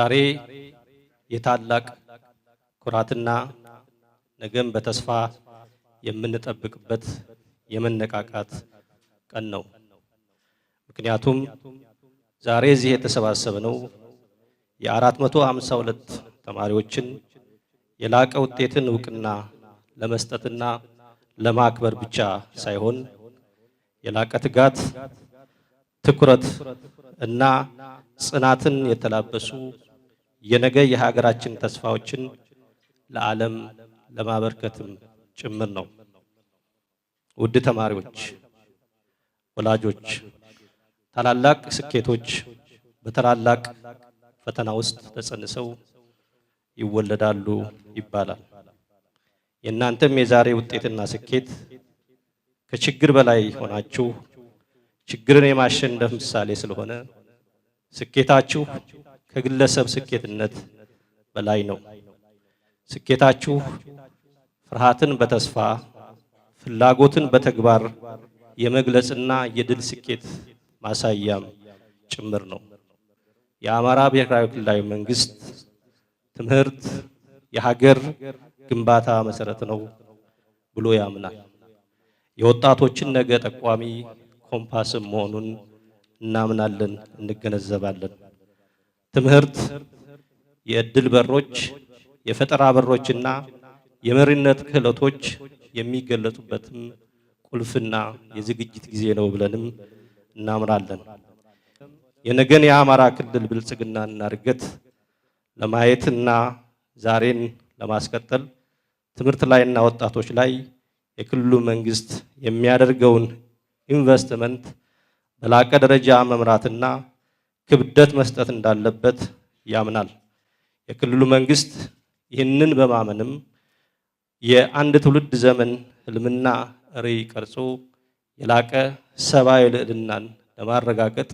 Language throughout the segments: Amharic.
ዛሬ የታላቅ ኩራትና ነገም በተስፋ የምንጠብቅበት የመነቃቃት ቀን ነው። ምክንያቱም ዛሬ እዚህ የተሰባሰብነው የ452 ተማሪዎችን የላቀ ውጤትን እውቅና ለመስጠትና ለማክበር ብቻ ሳይሆን የላቀ ትጋት፣ ትኩረት እና ጽናትን የተላበሱ የነገ የሀገራችን ተስፋዎችን ለዓለም ለማበርከትም ጭምር ነው። ውድ ተማሪዎች፣ ወላጆች፣ ታላላቅ ስኬቶች በታላላቅ ፈተና ውስጥ ተጸንሰው ይወለዳሉ ይባላል። የእናንተም የዛሬ ውጤትና ስኬት ከችግር በላይ ሆናችሁ ችግርን የማሸነፍ ምሳሌ ስለሆነ ስኬታችሁ ከግለሰብ ስኬትነት በላይ ነው። ስኬታችሁ ፍርሃትን በተስፋ ፍላጎትን በተግባር የመግለጽና የድል ስኬት ማሳያም ጭምር ነው። የአማራ ብሔራዊ ክልላዊ መንግስት ትምህርት የሀገር ግንባታ መሰረት ነው ብሎ ያምናል። የወጣቶችን ነገ ጠቋሚ ኮምፓስም መሆኑን እናምናለን፣ እንገነዘባለን። ትምህርት የእድል በሮች፣ የፈጠራ በሮችና የመሪነት ክህሎቶች የሚገለጡበትም ቁልፍና የዝግጅት ጊዜ ነው ብለንም እናምናለን። የነገን የአማራ ክልል ብልጽግናና እድገት ለማየትና ዛሬን ለማስቀጠል ትምህርት ላይና ወጣቶች ላይ የክልሉ መንግስት የሚያደርገውን ኢንቨስትመንት በላቀ ደረጃ መምራትና ክብደት መስጠት እንዳለበት ያምናል። የክልሉ መንግስት ይህንን በማመንም የአንድ ትውልድ ዘመን ህልምና ራዕይ ቀርጾ የላቀ ሰብአዊ ልዕልናን ለማረጋገጥ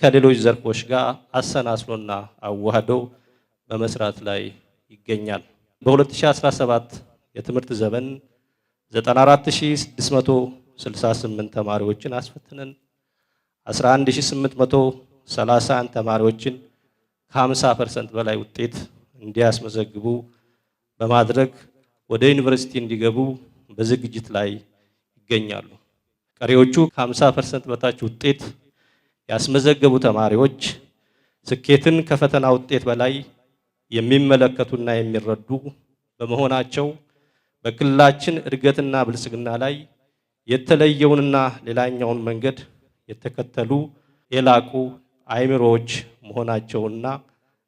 ከሌሎች ዘርፎች ጋር አሰናስሎና አዋህዶ በመስራት ላይ ይገኛል። በ2017 የትምህርት ዘመን 94668 ተማሪዎችን አስፈትነን 11831 ተማሪዎችን ከ50% በላይ ውጤት እንዲያስመዘግቡ በማድረግ ወደ ዩኒቨርሲቲ እንዲገቡ በዝግጅት ላይ ይገኛሉ። ቀሪዎቹ ከ50% በታች ውጤት ያስመዘገቡ ተማሪዎች ስኬትን ከፈተና ውጤት በላይ የሚመለከቱና የሚረዱ በመሆናቸው በክልላችን እድገትና ብልጽግና ላይ የተለየውንና ሌላኛውን መንገድ የተከተሉ የላቁ አእምሮዎች መሆናቸውና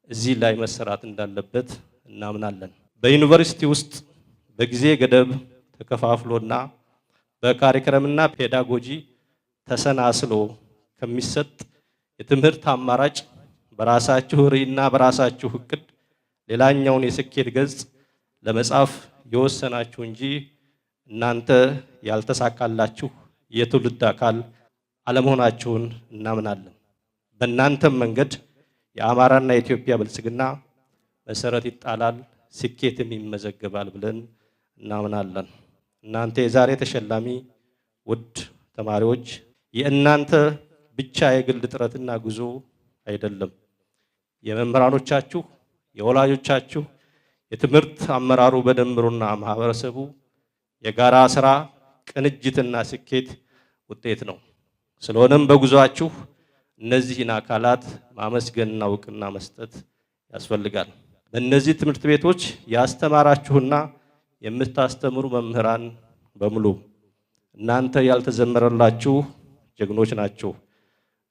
እዚህ ላይ መሰራት እንዳለበት እናምናለን። በዩኒቨርሲቲ ውስጥ በጊዜ ገደብ ተከፋፍሎና በካሪክረምና ፔዳጎጂ ተሰናስሎ ከሚሰጥ የትምህርት አማራጭ በራሳችሁ ራዕይና በራሳችሁ እቅድ ሌላኛውን የስኬት ገጽ ለመጻፍ የወሰናችሁ እንጂ እናንተ ያልተሳካላችሁ የትውልድ አካል አለመሆናችሁን እናምናለን። በእናንተም መንገድ የአማራና የኢትዮጵያ ብልጽግና መሰረት ይጣላል፣ ስኬትም ይመዘገባል ብለን እናምናለን። እናንተ የዛሬ ተሸላሚ ውድ ተማሪዎች የእናንተ ብቻ የግል ጥረትና ጉዞ አይደለም። የመምህራኖቻችሁ፣ የወላጆቻችሁ፣ የትምህርት አመራሩ በደምሩና ማህበረሰቡ የጋራ ስራ ቅንጅትና ስኬት ውጤት ነው። ስለሆነም በጉዟችሁ እነዚህን አካላት ማመስገንና እውቅና መስጠት ያስፈልጋል። በእነዚህ ትምህርት ቤቶች ያስተማራችሁና የምታስተምሩ መምህራን በሙሉ እናንተ ያልተዘመረላችሁ ጀግኖች ናችሁ።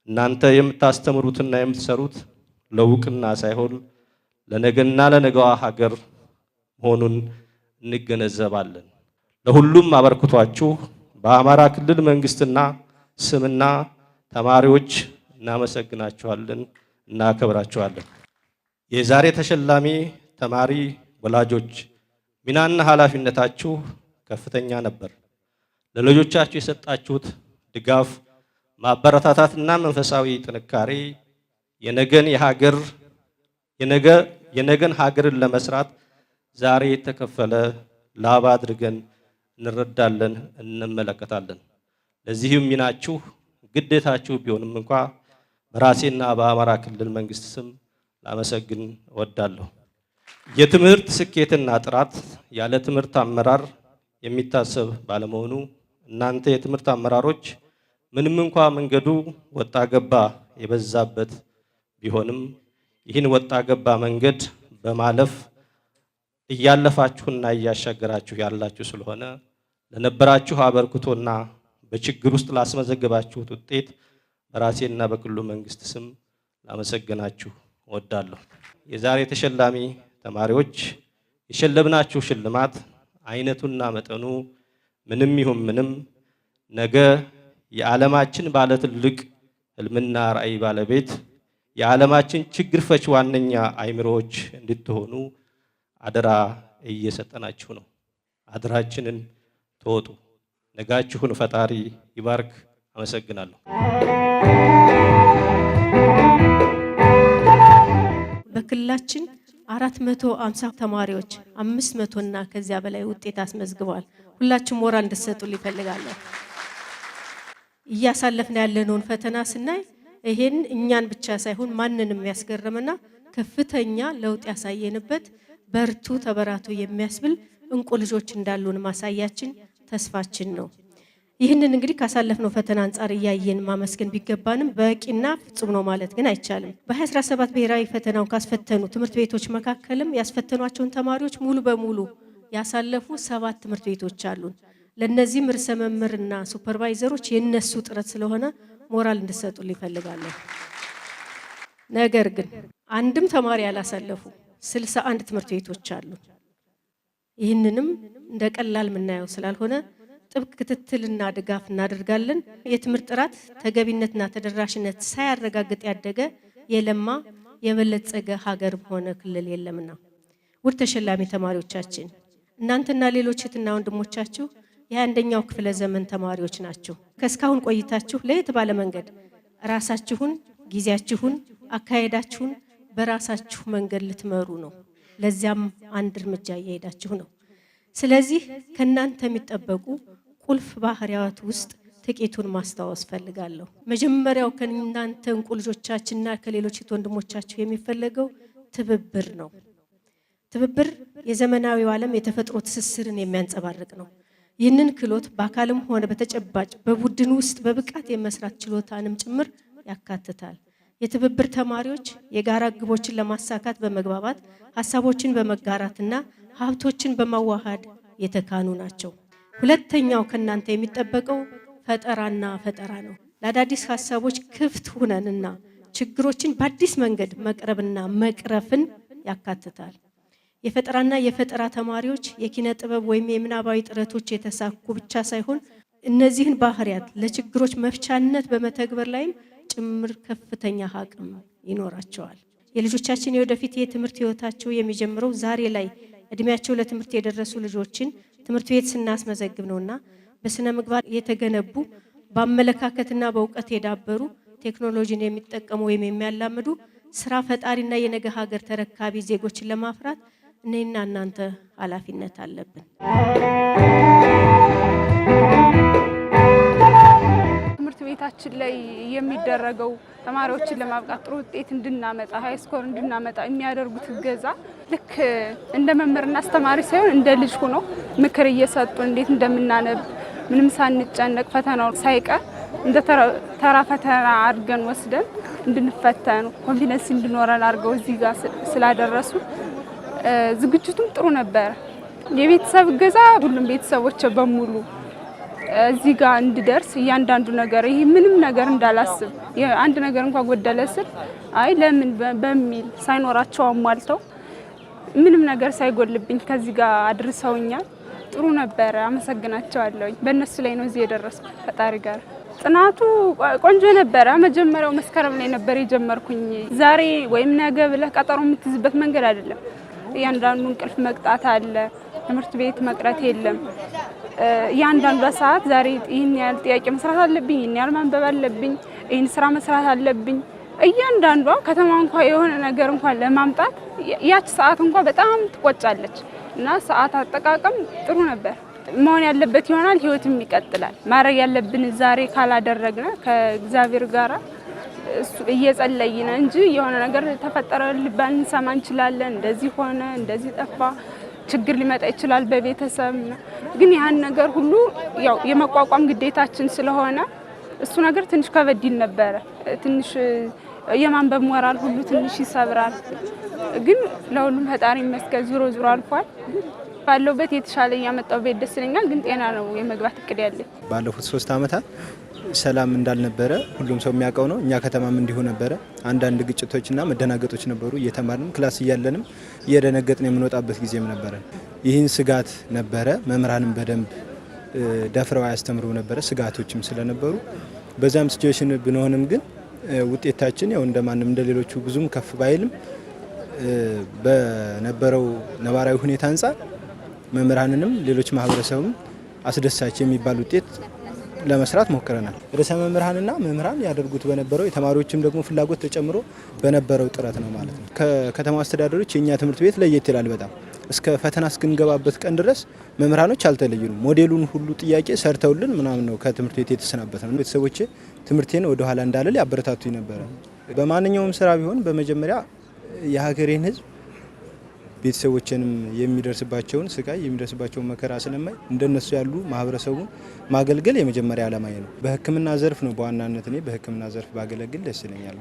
እናንተ የምታስተምሩትና የምትሰሩት ለእውቅና ሳይሆን ለነገና ለነገዋ ሀገር መሆኑን እንገነዘባለን። ለሁሉም አበርክቷችሁ በአማራ ክልል መንግስትና ስምና ተማሪዎች እናመሰግናችኋለን፣ እናከብራችኋለን። የዛሬ ተሸላሚ ተማሪ ወላጆች ሚናና ኃላፊነታችሁ ከፍተኛ ነበር። ለልጆቻችሁ የሰጣችሁት ድጋፍ፣ ማበረታታትና መንፈሳዊ ጥንካሬ የነገን ሀገርን ለመስራት ዛሬ የተከፈለ ላብ አድርገን እንረዳለን፣ እንመለከታለን። ለዚህም ሚናችሁ ግዴታችሁ ቢሆንም እንኳ በራሴና በአማራ ክልል መንግስት ስም ላመሰግን እወዳለሁ። የትምህርት ስኬትና ጥራት ያለ ትምህርት አመራር የሚታሰብ ባለመሆኑ እናንተ የትምህርት አመራሮች ምንም እንኳ መንገዱ ወጣ ገባ የበዛበት ቢሆንም ይህን ወጣ ገባ መንገድ በማለፍ እያለፋችሁና እያሻገራችሁ ያላችሁ ስለሆነ ለነበራችሁ አበርክቶና በችግር ውስጥ ላስመዘገባችሁት ውጤት በራሴና በክልሉ መንግስት ስም ላመሰግናችሁ እወዳለሁ። የዛሬ ተሸላሚ ተማሪዎች የሸለምናችሁ ሽልማት አይነቱና መጠኑ ምንም ይሁን ምንም ነገ የዓለማችን ባለ ትልቅ ህልምና ራዕይ ባለቤት የዓለማችን ችግር ፈች ዋነኛ አይምሮዎች እንድትሆኑ አደራ እየሰጠናችሁ ነው። አደራችንን ተወጡ። ነጋችሁን ፈጣሪ ይባርክ። አመሰግናለሁ። በክልላችን 450 ተማሪዎች 500 እና ከዚያ በላይ ውጤት አስመዝግበዋል። ሁላችሁም ሞራል እንድትሰጡልኝ እፈልጋለሁ። እያሳለፍን ያለነውን ፈተና ስናይ ይሄን እኛን ብቻ ሳይሆን ማንንም ያስገረመና ከፍተኛ ለውጥ ያሳየንበት በርቱ ተበራቱ የሚያስብል እንቁ ልጆች እንዳሉን ማሳያችን ተስፋችን ነው። ይህንን እንግዲህ ካሳለፍነው ፈተና አንጻር እያየን ማመስገን ቢገባንም በቂና ፍጹም ነው ማለት ግን አይቻልም። በ2017 ብሔራዊ ፈተናውን ካስፈተኑ ትምህርት ቤቶች መካከልም ያስፈተኗቸውን ተማሪዎች ሙሉ በሙሉ ያሳለፉ 7 ትምህርት ቤቶች አሉን። ለነዚህም ርዕሰ መምህርና ሱፐርቫይዘሮች የነሱ ጥረት ስለሆነ ሞራል እንድትሰጡልኝ እፈልጋለሁ። ነገር ግን አንድም ተማሪ ያላሳለፉ 61 ትምህርት ቤቶች አሉ። ይህንንም እንደ ቀላል የምናየው ስላልሆነ ጥብቅ ክትትልና ድጋፍ እናደርጋለን። የትምህርት ጥራት ተገቢነትና ተደራሽነት ሳያረጋግጥ ያደገ የለማ የበለጸገ ሀገርም ሆነ ክልል የለምና ውድ ተሸላሚ ተማሪዎቻችን እናንተና ሌሎች እህትና ወንድሞቻችሁ የ21ኛው ክፍለ ዘመን ተማሪዎች ናችሁ። ከስካሁን ቆይታችሁ ለየት ባለ መንገድ ራሳችሁን፣ ጊዜያችሁን፣ አካሄዳችሁን በራሳችሁ መንገድ ልትመሩ ነው። ለዚያም አንድ እርምጃ እየሄዳችሁ ነው። ስለዚህ ከናንተ የሚጠበቁ ቁልፍ ባህሪያት ውስጥ ጥቂቱን ማስታወስ ፈልጋለሁ። መጀመሪያው ከናንተ እንቁ ልጆቻችንና ከሌሎች ወንድሞቻችሁ የሚፈለገው ትብብር ነው። ትብብር የዘመናዊው ዓለም የተፈጥሮ ትስስርን የሚያንጸባርቅ ነው። ይህንን ክህሎት በአካልም ሆነ በተጨባጭ በቡድን ውስጥ በብቃት የመስራት ችሎታንም ጭምር ያካትታል። የትብብር ተማሪዎች የጋራ ግቦችን ለማሳካት በመግባባት ሀሳቦችን በመጋራትና ሀብቶችን በማዋሃድ የተካኑ ናቸው። ሁለተኛው ከናንተ የሚጠበቀው ፈጠራ ነው። ለአዳዲስ ሀሳቦች ክፍት ሁነንና ችግሮችን በአዲስ መንገድ መቅረብና መቅረፍን ያካትታል። የፈጠራና የፈጠራ ተማሪዎች የኪነ ጥበብ ወይም የምናባዊ ጥረቶች የተሳኩ ብቻ ሳይሆን እነዚህን ባህሪያት ለችግሮች መፍቻነት በመተግበር ላይም ጭምር ከፍተኛ አቅም ይኖራቸዋል። የልጆቻችን የወደፊት የትምህርት ህይወታቸው የሚጀምረው ዛሬ ላይ እድሜያቸው ለትምህርት የደረሱ ልጆችን ትምህርት ቤት ስናስመዘግብ ነውና በስነ ምግባር የተገነቡ በአመለካከትና በእውቀት የዳበሩ ቴክኖሎጂን የሚጠቀሙ ወይም የሚያላምዱ ስራ ፈጣሪና የነገ ሀገር ተረካቢ ዜጎችን ለማፍራት እኔና እናንተ ኃላፊነት አለብን። ትምህርት ቤታችን ላይ የሚደረገው ተማሪዎችን ለማብቃት ጥሩ ውጤት እንድናመጣ ሃይ ስኮር እንድናመጣ የሚያደርጉት እገዛ ልክ እንደ መምህርና አስተማሪ ሳይሆን እንደ ልጅ ሆኖ ምክር እየሰጡ እንዴት እንደምናነብ ምንም ሳንጨነቅ ፈተናው ሳይቀር እንደ ተራ ፈተና አድርገን ወስደን እንድንፈተን ኮንፊደንስ እንድኖረን አድርገው እዚህ ጋር ስላደረሱ ዝግጅቱም ጥሩ ነበር። የቤተሰብ እገዛ ሁሉም ቤተሰቦች በሙሉ እዚህ ጋር እንድደርስ እያንዳንዱ ነገር ይሄ ምንም ነገር እንዳላስብ አንድ ነገር እንኳን ጎደለ ስል አይ ለምን በሚል ሳይኖራቸው አሟልተው ምንም ነገር ሳይጎልብኝ ከዚህ ጋር አድርሰውኛል። ጥሩ ነበር። አመሰግናቸዋለሁ። በእነሱ ላይ ነው እዚህ የደረስኩት ፈጣሪ ጋር። ጥናቱ ቆንጆ ነበር። መጀመሪያው መስከረም ላይ ነበር የጀመርኩኝ። ዛሬ ወይም ነገ ብለህ ቀጠሮ የምትይዝበት መንገድ አይደለም። እያንዳንዱ እንቅልፍ መቅጣት አለ። ትምህርት ቤት መቅረት የለም። እያንዳንዱ ሰዓት ዛሬ ይሄን ያህል ጥያቄ መስራት አለብኝ፣ ይሄን ያህል ማንበብ አለብኝ፣ ይሄን ስራ መስራት አለብኝ። እያንዳንዷ ከተማ እንኳን የሆነ ነገር እንኳን ለማምጣት ያች ሰዓት እንኳን በጣም ትቆጫለች እና ሰዓት አጠቃቀም ጥሩ ነበር። መሆን ያለበት ይሆናል፣ ህይወትም ይቀጥላል። ማድረግ ያለብን ዛሬ ካላደረግነ ከእግዚአብሔር ጋር እየጸለይን እንጂ የሆነ ነገር ተፈጠረ ልባን እንሰማ እንችላለን። እንደዚህ ሆነ እንደዚህ ጠፋ ችግር ሊመጣ ይችላል በቤተሰብ ግን ያን ነገር ሁሉ ያው የመቋቋም ግዴታችን ስለሆነ እሱ ነገር ትንሽ ከበድ ይል ነበር። ትንሽ የማንበብ ሞራል ሁሉ ትንሽ ይሰብራል። ግን ለሁሉም ፈጣሪ ይመስገን ዙሮ አልፏል። ባለውበት የተሻለ ያመጣው ቤት ደስ ይለኛል። ግን ጤና ነው የመግባት እቅድ ያለኝ። ባለፉት 3 አመታት ሰላም እንዳልነበረ ሁሉም ሰው የሚያውቀው ነው። እኛ ከተማም እንዲሁ ነበረ። አንዳንድ ግጭቶችና መደናገጦች ነበሩ። እየተማርን ክላስ እያለንም እየደነገጥን የምንወጣበት ጊዜም ነበረ። ይህን ስጋት ነበረ። መምህራንም በደንብ ደፍረው ያስተምሩ ነበረ፣ ስጋቶችም ስለነበሩ በዛም ሲቹዌሽን ብንሆንም ግን ውጤታችን ያው እንደማንም እንደሌሎቹ ብዙም ከፍ ባይልም በነበረው ነባራዊ ሁኔታ አንፃር መምህራንንም ሌሎች ማህበረሰቡም አስደሳች የሚባል ውጤት ለመስራት ሞክረናል። ርዕሰ መምህራንና መምህራን ያደርጉት በነበረው የተማሪዎችም ደግሞ ፍላጎት ተጨምሮ በነበረው ጥረት ነው ማለት ነው። ከከተማ አስተዳደሮች የኛ ትምህርት ቤት ለየት ይላል በጣም። እስከ ፈተና እስክንገባበት ቀን ድረስ መምህራኖች አልተለዩንም። ሞዴሉን ሁሉ ጥያቄ ሰርተውልን ምናምን ነው ከትምህርት ቤት የተሰናበተ ነው። ቤተሰቦቼ ትምህርቴን ወደ ኋላ እንዳልል ያበረታቱኝ ነበረ። በማንኛውም ስራ ቢሆን በመጀመሪያ የሀገሬን ሕዝብ ቤተሰቦችንም የሚደርስባቸውን ስቃይ የሚደርስባቸውን መከራ ስለማይ እንደነሱ ያሉ ማህበረሰቡን ማገልገል የመጀመሪያ ዓላማዬ ነው። በሕክምና ዘርፍ ነው በዋናነት እኔ በሕክምና ዘርፍ ባገለግል ደስ ይለኛል።